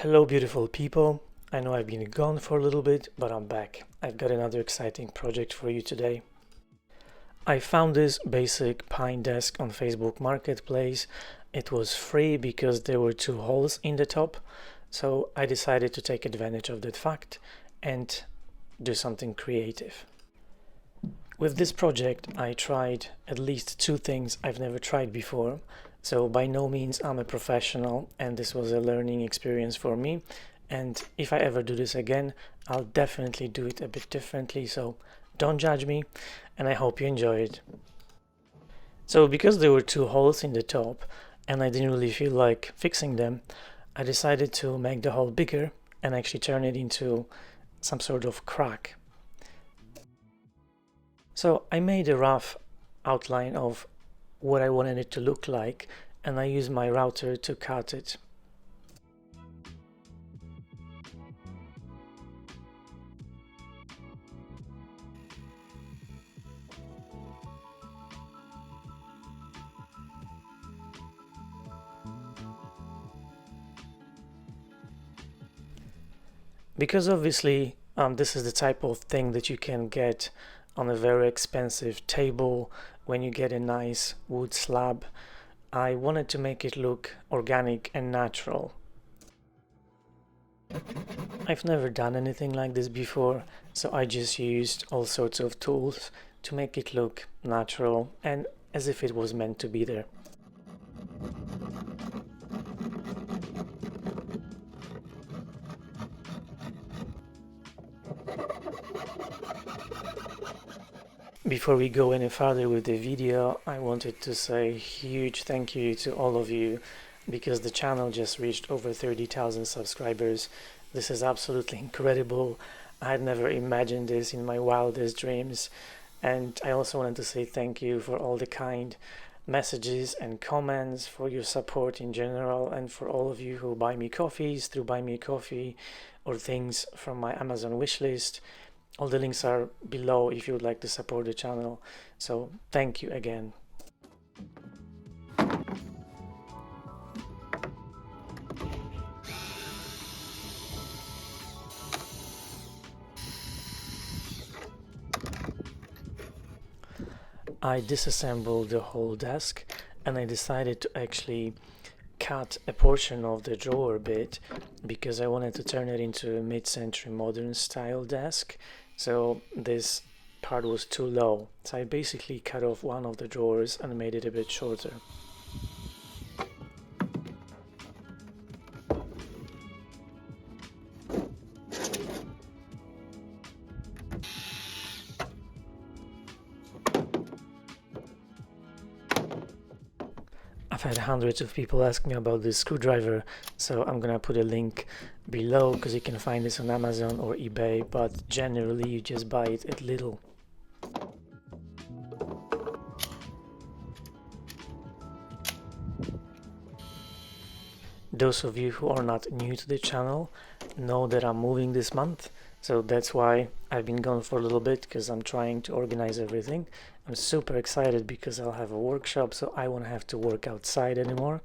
Hello, beautiful people. I know I've been gone for a little bit, but I'm back. I've got another exciting project for you today. I found this basic pine desk on Facebook Marketplace. It was free because there were two holes in the top, so I decided to take advantage of that fact and do something creative. With this project, I tried at least two things I've never tried before. So by no means I'm a professional, and this was a learning experience for me. And if I ever do this again, I'll definitely do it a bit differently. So don't judge me, and I hope you enjoy it. So because there were two holes in the top, and I didn't really feel like fixing them, I decided to make the hole bigger and actually turn it into some sort of crack. So I made a rough outline of what I wanted it to look like, and I used my router to cut it. Because obviously this is the type of thing that you can get on a very expensive table when you get a nice wood slab, I wanted to make it look organic and natural. I've never done anything like this before, so I just used all sorts of tools to make it look natural and as if it was meant to be there. Before we go any further with the video, I wanted to say a huge thank you to all of you because the channel just reached over 30,000 subscribers. This is absolutely incredible. I had never imagined this in my wildest dreams. And I also wanted to say thank you for all the kind messages and comments, for your support in general, and for all of you who buy me coffees through Buy Me a Coffee or things from my Amazon wishlist. All the links are below if you would like to support the channel. So thank you again. I disassembled the whole desk and I decided to actually cut a portion of the drawer bit because I wanted to turn it into a mid-century modern style desk. So this part was too low, so I basically cut off one of the drawers and made it a bit shorter. I've had hundreds of people ask me about this screwdriver, so I'm gonna put a link below because you can find this on Amazon or eBay, but generally you just buy it at Lidl. Those of you who are not new to the channel know that I'm moving this month, so that's why I've been gone for a little bit because I'm trying to organize everything. I'm super excited because I'll have a workshop, so I won't have to work outside anymore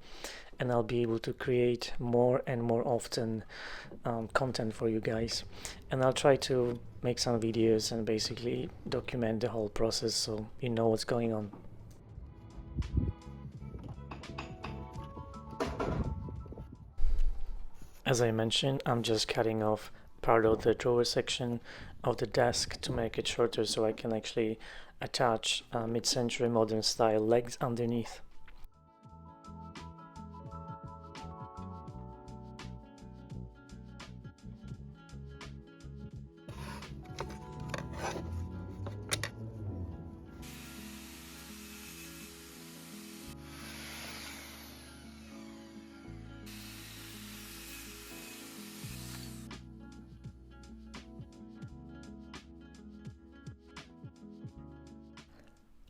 and I'll be able to create more and more often content for you guys. And I'll try to make some videos and basically document the whole process so you know what's going on. As I mentioned, I'm just cutting off part of the drawer section of the desk to make it shorter so I can actually attach mid-century modern style legs underneath.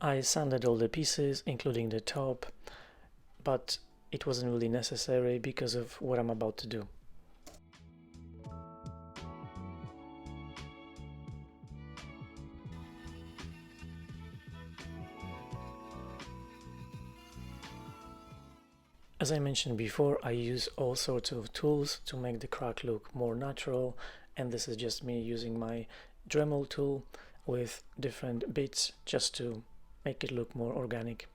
I sanded all the pieces, including the top, but it wasn't really necessary because of what I'm about to do. As I mentioned before, I use all sorts of tools to make the crack look more natural, and this is just me using my Dremel tool with different bits just to make it look more organic.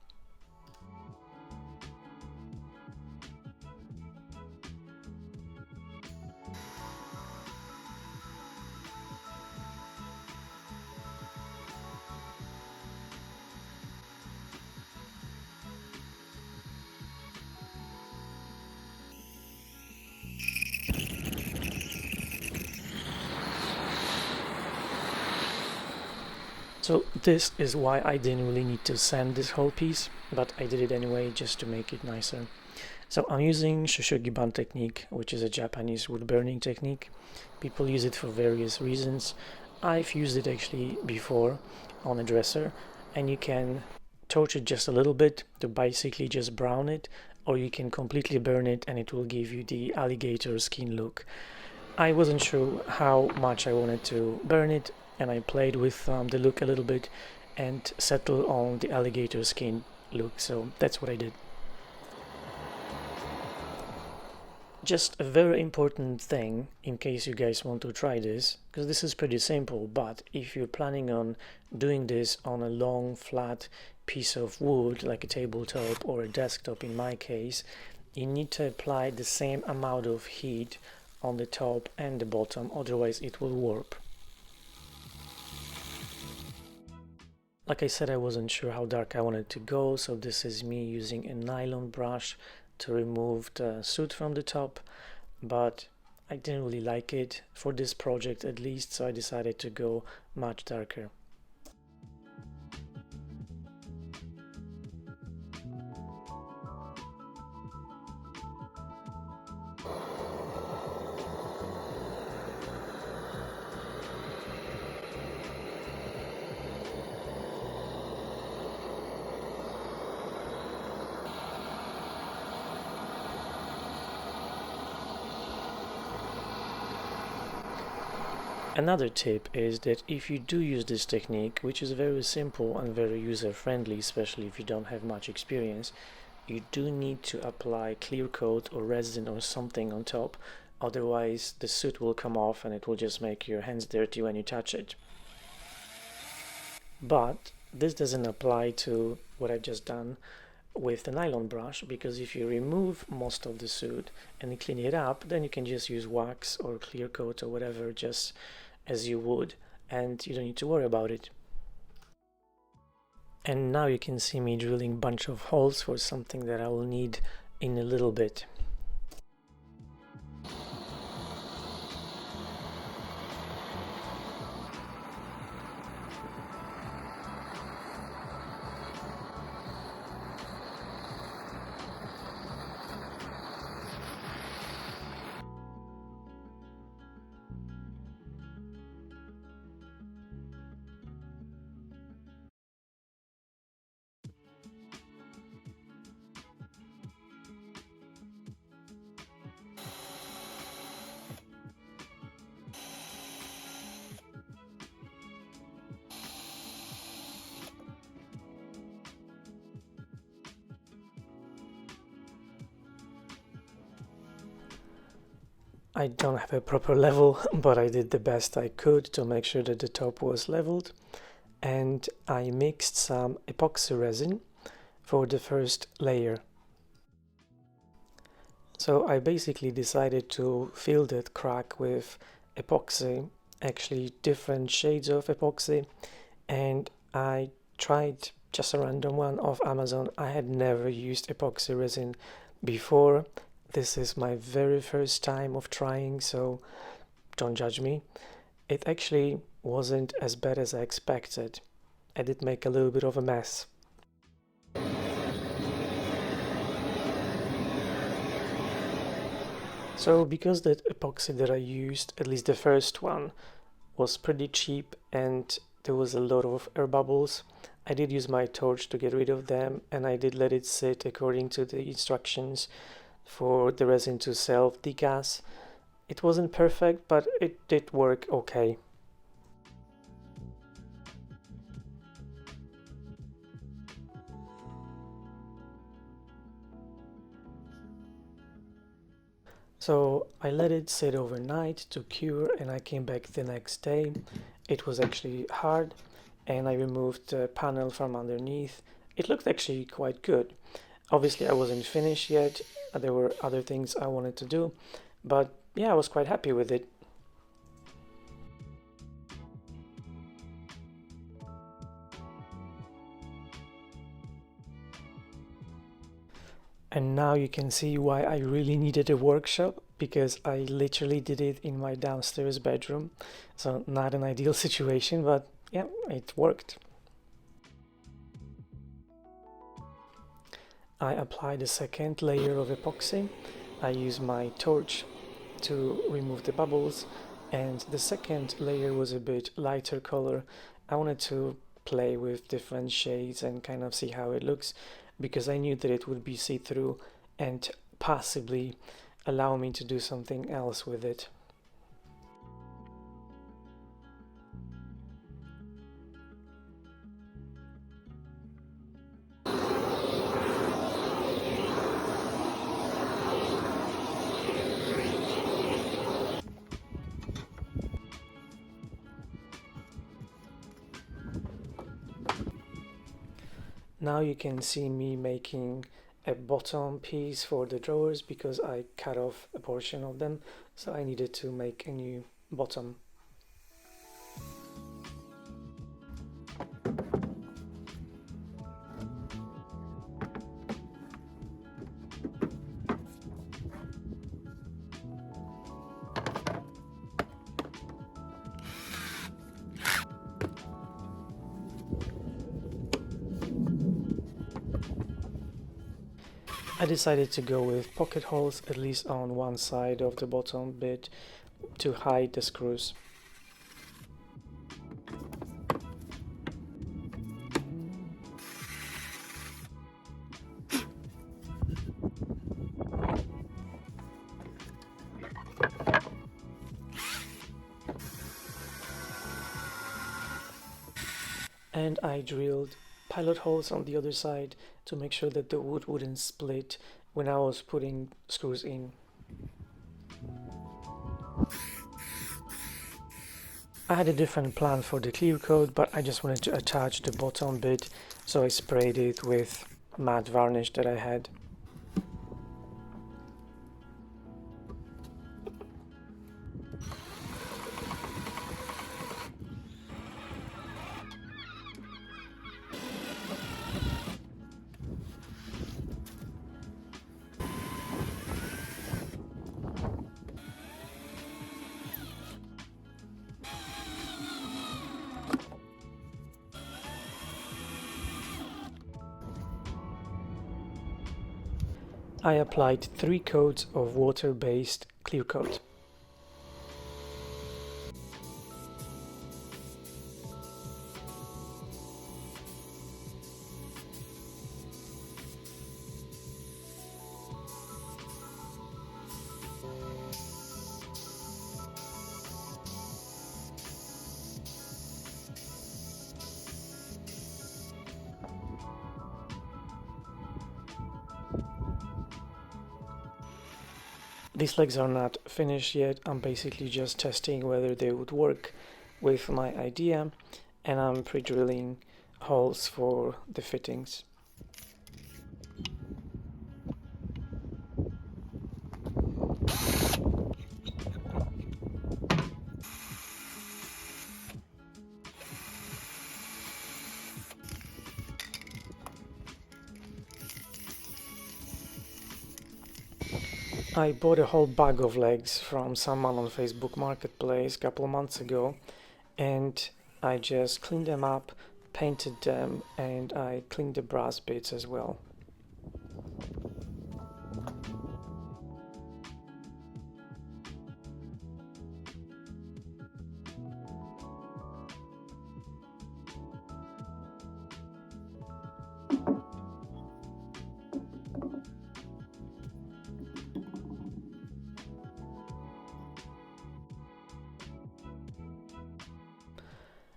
So this is why I didn't really need to sand this whole piece, but I did it anyway just to make it nicer. So I'm using Shoshogiban technique, which is a Japanese wood burning technique. People use it for various reasons. I've used it actually before on a dresser, and you can torch it just a little bit to basically just brown it, or you can completely burn it and it will give you the alligator skin look. I wasn't sure how much I wanted to burn it, and I played with the look a little bit and settled on the alligator skin look, so that's what I did. Just a very important thing in case you guys want to try this, because this is pretty simple, but if you're planning on doing this on a long flat piece of wood like a tabletop or a desktop in my case, you need to apply the same amount of heat on the top and the bottom, otherwise it will warp. Like I said, I wasn't sure how dark I wanted to go, so this is me using a nylon brush to remove the soot from the top, but I didn't really like it for this project at least, so I decided to go much darker. Another tip is that if you do use this technique, which is very simple and very user-friendly, especially if you don't have much experience, you do need to apply clear coat or resin or something on top, otherwise the soot will come off and it will just make your hands dirty when you touch it. But this doesn't apply to what I've just done with the nylon brush, because if you remove most of the soot and clean it up, then you can just use wax or clear coat or whatever just as you would, and you don't need to worry about it. And now you can see me drilling a bunch of holes for something that I will need in a little bit. I don't have a proper level, but I did the best I could to make sure that the top was leveled. And I mixed some epoxy resin for the first layer. So I basically decided to fill that crack with epoxy, actually different shades of epoxy, and I tried just a random one off Amazon. I had never used epoxy resin before. This is my very first time of trying, so don't judge me. It actually wasn't as bad as I expected. I did make a little bit of a mess. So because that epoxy that I used, at least the first one, was pretty cheap and there was a lot of air bubbles, I did use my torch to get rid of them, and I did let it sit according to the instructions for the resin to self-degas. It wasn't perfect, but it did work okay. So I let it sit overnight to cure and I came back the next day. It was actually hard and I removed the panel from underneath. It looked actually quite good. Obviously I wasn't finished yet. There were other things I wanted to do, but yeah, I was quite happy with it. And now you can see why I really needed a workshop, because I literally did it in my downstairs bedroom. So not an ideal situation, but yeah, it worked. I applied a second layer of epoxy. I used my torch to remove the bubbles, and the second layer was a bit lighter color. I wanted to play with different shades and kind of see how it looks, because I knew that it would be see-through and possibly allow me to do something else with it. Now you can see me making a bottom piece for the drawers because I cut off a portion of them, so I needed to make a new bottom. I decided to go with pocket holes, at least on one side of the bottom bit, to hide the screws. And I drilled pilot holes on the other side to make sure that the wood wouldn't split when I was putting screws in. I had a different plan for the clear coat, but I just wanted to attach the bottom bit, so I sprayed it with matte varnish that I had. I applied 3 coats of water-based clear coat. These legs are not finished yet. I'm basically just testing whether they would work with my idea, and I'm pre-drilling holes for the fittings. I bought a whole bag of legs from someone on Facebook Marketplace a couple of months ago, and I just cleaned them up, painted them, and I cleaned the brass bits as well.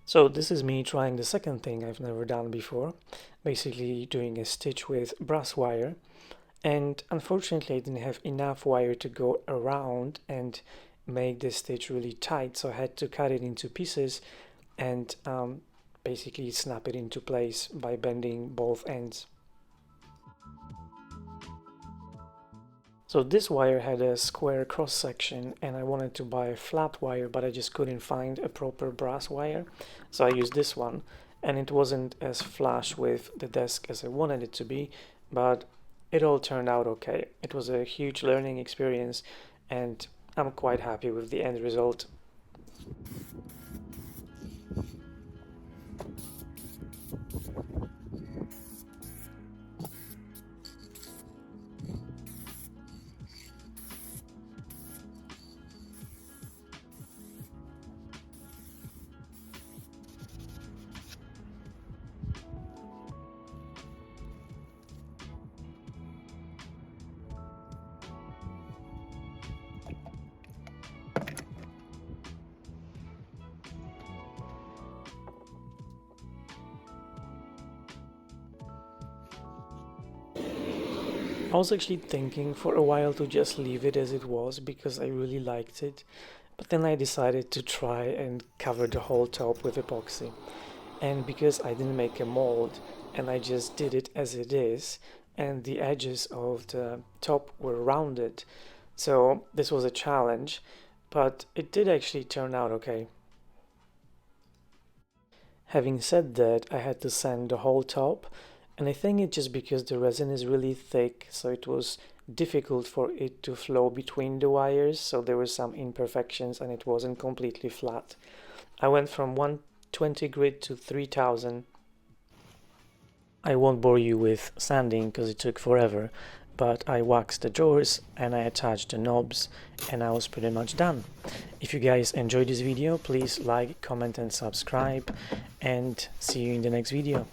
So this is me trying the second thing I've never done before, basically doing a stitch with brass wire. And unfortunately I didn't have enough wire to go around and make this stitch really tight, so I had to cut it into pieces and basically snap it into place by bending both ends. So this wire had a square cross section and I wanted to buy a flat wire, but I just couldn't find a proper brass wire, so I used this one, and it wasn't as flush with the desk as I wanted it to be, but it all turned out okay. It was a huge learning experience and I'm quite happy with the end result. I was actually thinking for a while to just leave it as it was because I really liked it, but then I decided to try and cover the whole top with epoxy. And because I didn't make a mold and I just did it as it is, and the edges of the top were rounded, so this was a challenge, but it did actually turn out okay. Having said that, I had to sand the whole top, and I think it's just because the resin is really thick, so it was difficult for it to flow between the wires, so there were some imperfections and it wasn't completely flat. I went from 120 grit to 3000. I won't bore you with sanding because it took forever, but I waxed the drawers and I attached the knobs and I was pretty much done. If you guys enjoyed this video, please like, comment and subscribe, and see you in the next video.